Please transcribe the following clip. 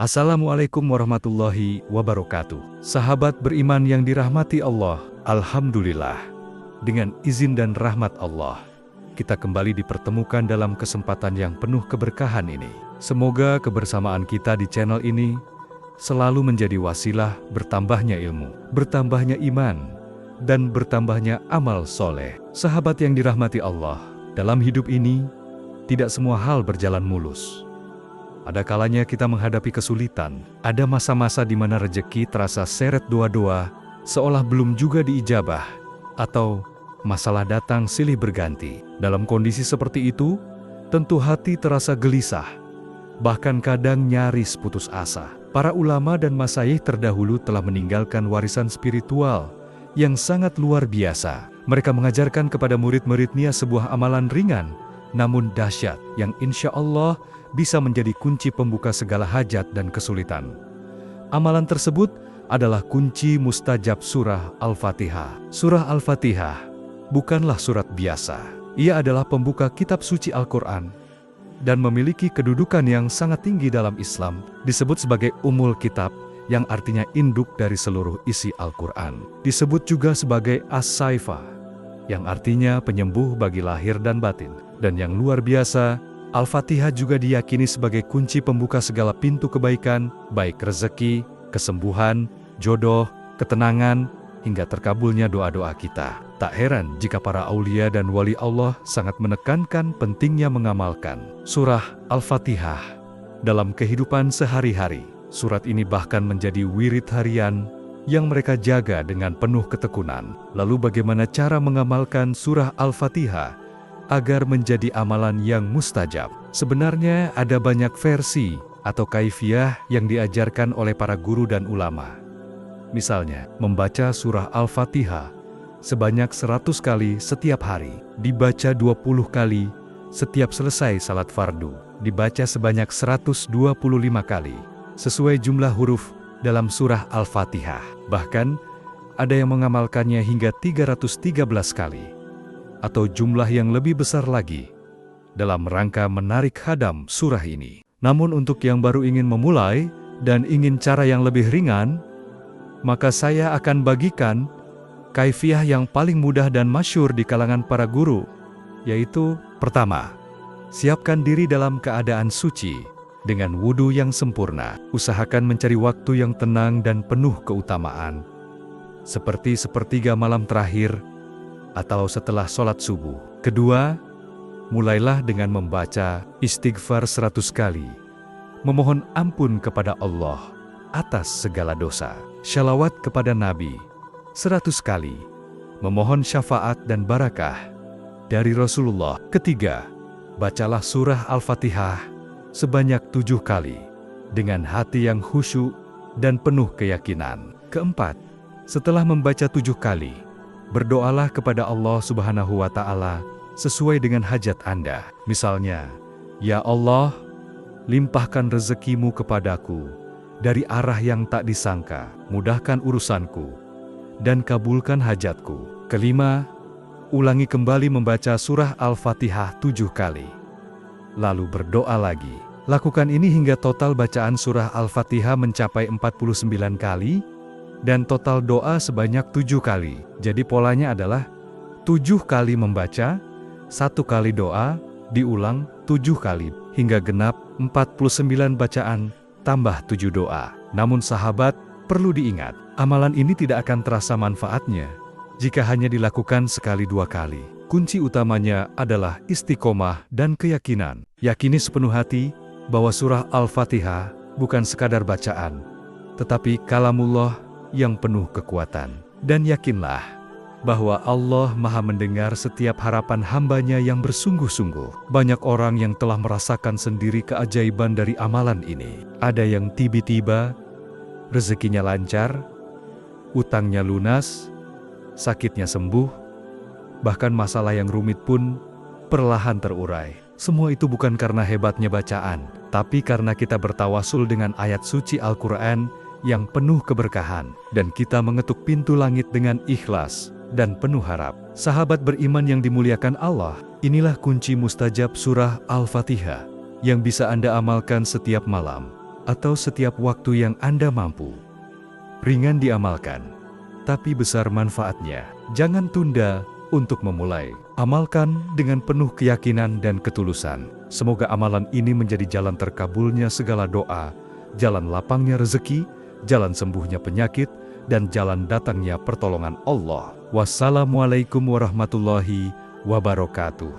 Assalamualaikum warahmatullahi wabarakatuh. Sahabat beriman yang dirahmati Allah, Alhamdulillah. Dengan izin dan rahmat Allah, kita kembali dipertemukan dalam kesempatan yang penuh keberkahan ini. Semoga kebersamaan kita di channel ini selalu menjadi wasilah bertambahnya ilmu, bertambahnya iman, dan bertambahnya amal soleh. Sahabat yang dirahmati Allah, dalam hidup ini, tidak semua hal berjalan mulus. Ada kalanya kita menghadapi kesulitan, ada masa-masa di mana rejeki terasa seret doa-doa, seolah belum juga diijabah, atau masalah datang silih berganti. Dalam kondisi seperti itu, tentu hati terasa gelisah, bahkan kadang nyaris putus asa. Para ulama dan masyayikh terdahulu telah meninggalkan warisan spiritual yang sangat luar biasa. Mereka mengajarkan kepada murid-muridnya sebuah amalan ringan, namun dahsyat, yang insya Allah bisa menjadi kunci pembuka segala hajat dan kesulitan. Amalan tersebut adalah kunci mustajab surah Al-Fatihah. Surah Al-Fatihah bukanlah surat biasa. Ia adalah pembuka kitab suci Al-Quran dan memiliki kedudukan yang sangat tinggi dalam Islam. Disebut sebagai Ummul Kitab, yang artinya induk dari seluruh isi Al-Quran. Disebut juga sebagai As-Saifah, yang artinya penyembuh bagi lahir dan batin. Dan yang luar biasa, Al-Fatihah juga diyakini sebagai kunci pembuka segala pintu kebaikan, baik rezeki, kesembuhan, jodoh, ketenangan, hingga terkabulnya doa-doa kita. Tak heran jika para aulia dan wali Allah sangat menekankan pentingnya mengamalkan surah Al-Fatihah dalam kehidupan sehari-hari. Surat ini bahkan menjadi wirid harian yang mereka jaga dengan penuh ketekunan. Lalu bagaimana cara mengamalkan surah Al-Fatihah agar menjadi amalan yang mustajab? Sebenarnya ada banyak versi atau kaifiyah yang diajarkan oleh para guru dan ulama. Misalnya, membaca surah Al-Fatihah sebanyak 100 kali setiap hari, dibaca 20 kali setiap selesai salat fardu, dibaca sebanyak 125 kali, sesuai jumlah huruf dalam surah Al-Fatihah. Bahkan, ada yang mengamalkannya hingga 313 kali. Atau jumlah yang lebih besar lagi, dalam rangka menarik hadam surah ini. Namun untuk yang baru ingin memulai, dan ingin cara yang lebih ringan, maka saya akan bagikan kaifiyah yang paling mudah dan masyhur di kalangan para guru, yaitu: pertama, siapkan diri dalam keadaan suci, dengan wudhu yang sempurna. Usahakan mencari waktu yang tenang dan penuh keutamaan, seperti sepertiga malam terakhir, atau setelah sholat subuh. Kedua, mulailah dengan membaca istighfar 100 kali, memohon ampun kepada Allah atas segala dosa, shalawat kepada Nabi 100 kali, memohon syafaat dan barakah dari Rasulullah. Ketiga, bacalah surah Al-Fatihah sebanyak 7 kali, dengan hati yang khusyuk dan penuh keyakinan. Keempat, setelah membaca 7 kali, berdoalah kepada Allah Subhanahu wa Ta'ala sesuai dengan hajat Anda. Misalnya, ya Allah, limpahkan rezekimu kepadaku dari arah yang tak disangka, mudahkan urusanku, dan kabulkan hajatku. Kelima, ulangi kembali membaca surah Al-Fatihah 7 kali. Lalu berdoa lagi. Lakukan ini hingga total bacaan surah Al-Fatihah mencapai 49 kali, dan total doa sebanyak 7 kali. Jadi polanya adalah 7 kali membaca, 1 kali doa, diulang 7 kali, hingga genap 49 bacaan, tambah 7 doa. Namun sahabat, perlu diingat, amalan ini tidak akan terasa manfaatnya jika hanya dilakukan sekali 2 kali. Kunci utamanya adalah istiqomah dan keyakinan. Yakini sepenuh hati bahwa surah Al-Fatihah bukan sekadar bacaan, tetapi kalamullah yang penuh kekuatan. Dan yakinlah bahwa Allah Maha mendengar setiap harapan hambanya yang bersungguh-sungguh. Banyak orang yang telah merasakan sendiri keajaiban dari amalan ini. Ada yang tiba-tiba rezekinya lancar, utangnya lunas, sakitnya sembuh, bahkan masalah yang rumit pun perlahan terurai. Semua itu bukan karena hebatnya bacaan, tapi karena kita bertawasul dengan ayat suci Al-Quran yang penuh keberkahan, dan kita mengetuk pintu langit dengan ikhlas dan penuh harap. Sahabat beriman yang dimuliakan Allah, inilah kunci mustajab surah Al-Fatihah yang bisa Anda amalkan setiap malam. atau setiap waktu yang Anda mampu. Ringan diamalkan, tapi besar manfaatnya. Jangan tunda untuk memulai. Amalkan dengan penuh keyakinan dan ketulusan. Semoga amalan ini menjadi jalan terkabulnya segala doa, jalan lapangnya rezeki, jalan sembuhnya penyakit, dan jalan datangnya pertolongan Allah. Wassalamualaikum warahmatullahi wabarakatuh.